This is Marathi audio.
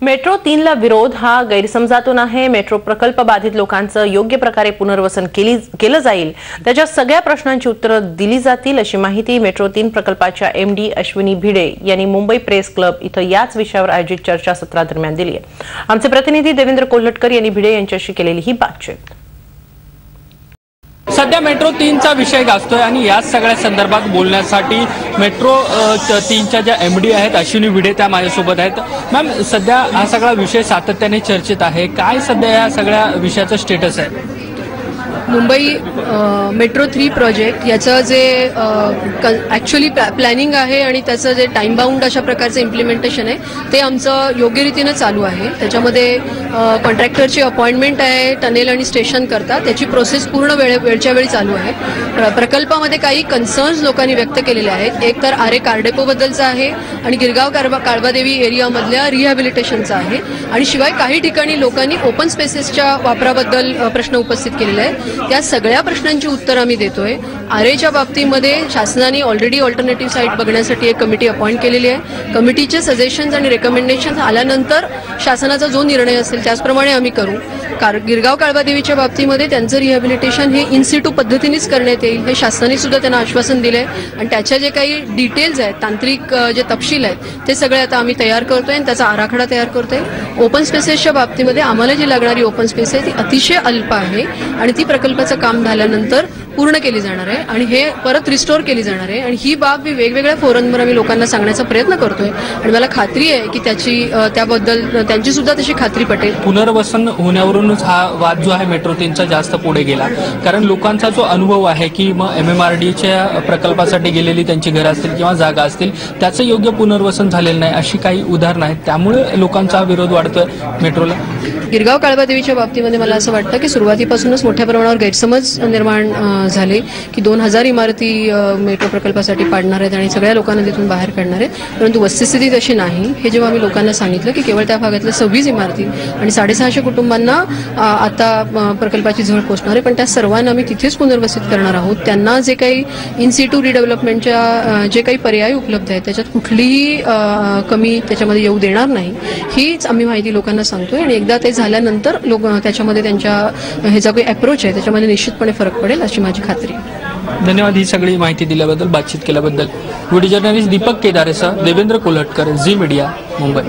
मेट्रो 3 ला विरोध हा गैरसमजातून आहे। मेट्रो प्रकल्प बाधित लोकांचं योग्य प्रकारे पुनर्वसन केलं जाईल, त्याच्या सगळ्या प्रश्नांची उत्तरं दिली जातील, अशी माहिती मेट्रो 3 प्रकल्पाच्या एमडी अश्विनी भिडे यांनी मुंबई प्रेस क्लब इथं याच विषयावर आयोजित चर्चासत्रादरम्यान दिली आहे। आमचे प्रतिनिधी देवेंद्र कोल्हटकर यांनी भिडे यांच्याशी केलेली ही बातचीत। सध्या मेट्रो 3 चा विषय गाजतोय आणि या सगळ्या संदर्भात बोलण्यासाठी मेट्रो 3 च्या ज्या एमडी आहेत अश्विनी भिडे त्या माझ्यासोबत आहेत। मॅम, सध्या हा सगळा विषय सातत्याने चर्चेत आहे, काय सध्या या सगळ्या विषयाचं स्टेटस आहे? मुंबई मेट्रो 3 प्रोजेक्ट याचं जे ॲक्च्युअली प्लॅनिंग आहे आणि त्याचं जे टाइम बाउंड अशा प्रकारचं इम्प्लिमेंटेशन आहे ते आमचं योग्य रीतीनं चालू आहे। त्याच्यामध्ये कॉन्ट्रॅक्टरची अपॉइंटमेंट आहे टनेल आणि स्टेशन करता, त्याची प्रोसेस पूर्ण वेळच्या वेळी चालू आहे। प्रकल्पामध्ये काही कन्सर्न्स लोकांनी व्यक्त केलेले आहेत। एक तर आरे कार्डेपोबद्दलचा आहे आणि गिरगाव काळबादेवी एरियामधल्या रिहॅबिलिटेशनचा आहे आणि शिवाय काही ठिकाणी लोकांनी ओपन स्पेसेसच्या वापराबद्दल प्रश्न उपस्थित केलेले आहेत। त्या सगळ्या प्रश्नांची उत्तर आम्ही देतोय। आरेच्या बाबतीमध्ये शासनाने ऑलरेडी ऑल्टरनेटिव्ह साईट बघण्यासाठी एक कमिटी अपॉइंट केलेली आहे। कमिटीचे सजेशन्स आणि रेकमेंडेशन्स आल्यानंतर शासनाचा जो निर्णय असेल त्याचप्रमाणे आम्ही करू। गिरगाव काळबादेवीच्या बाबतीमध्ये त्यांचं रिहॅबिलिटेशन हे इन सिटू पद्धतीनेच करण्यात येईल हे शासनाने सुद्धा त्यांना आश्वासन दिले आणि त्याच्या जे काही डिटेल्स आहेत, तांत्रिक जे तपशील आहेत ते सगळे आता आम्ही तयार करतोय आणि त्याचा आराखडा तयार करतोय। ओपन स्पेसेसच्या बाबतीमध्ये आम्हाला जी लागणारी ओपन स्पेस आहे ती अतिशय अल्प आहे आणि ती प्रकल्पाचं काम झाल्यानंतर पूर्ण केली जाणार आहे आणि हे परत रिस्टोर केली जाणार आहे आणि ही बाब मी वेगवेगळ्या फोरमवर आम्ही लोकांना सांगण्याचा प्रयत्न करतोय आणि मला खात्री आहे की त्याबद्दल त्यांची सुद्धा तशी खात्री पटेल। पुनर्वसन होण्यावरूनच हा वाद जो आहे मेट्रो 3 चा जास्त पुढे गेला, कारण लोकांचा जो अनुभव आहे की मग MMRDच्या प्रकल्पासाठी गेलेली त्यांची घरं असतील किंवा जागा असतील त्याचं योग्य पुनर्वसन झालेलं नाही, अशी काही उदाहरणं आहेत, त्यामुळे लोकांचा विरोध वाढतोय मेट्रोला। गिरगाव काळबादेवीच्या बाबतीमध्ये मला असं वाटतं की सुरुवातीपासूनच मोठ्या प्रमाणावर गैरसमज निर्माण झाले की 2000 इमारती मेट्रो प्रकल्पासाठी पाडणार आहेत आणि सगळ्या लोकांना तिथून बाहेर काढणार आहेत, परंतु वस्तुस्थिती तशी नाही। हे जेव्हा आम्ही लोकांना सांगितलं की केवळ त्या भागातल्या 26 इमारती आणि 650 कुटुंबांना आता प्रकल्पाची झळ पोचणार आहे, पण त्या सर्वांना आम्ही तिथेच पुनर्वसित करणार आहोत। त्यांना जे काही इन सिटू रिडेव्हलपमेंटच्या जे काही पर्याय उपलब्ध आहेत त्याच्यात कुठलीही कमी त्याच्यामध्ये येऊ देणार नाही, हीच आम्ही माहिती लोकांना सांगतोय आणि एकदा ते झाल्यानंतर लोक त्याच्यामध्ये त्यांच्या हे जो काही अप्रोच आहे त्याच्यामध्ये निश्चितपणे फरक पडेल अशी माझी खात्री आहे। धन्यवाद ही सगळी माहिती दिल्याबद्दल, बातचीत केल्याबद्दल। व्हिडिओ जर्नलिस्ट दीपक केदारेसह देवेंद्र कोल्हटकर, झी मीडिया, मुंबई।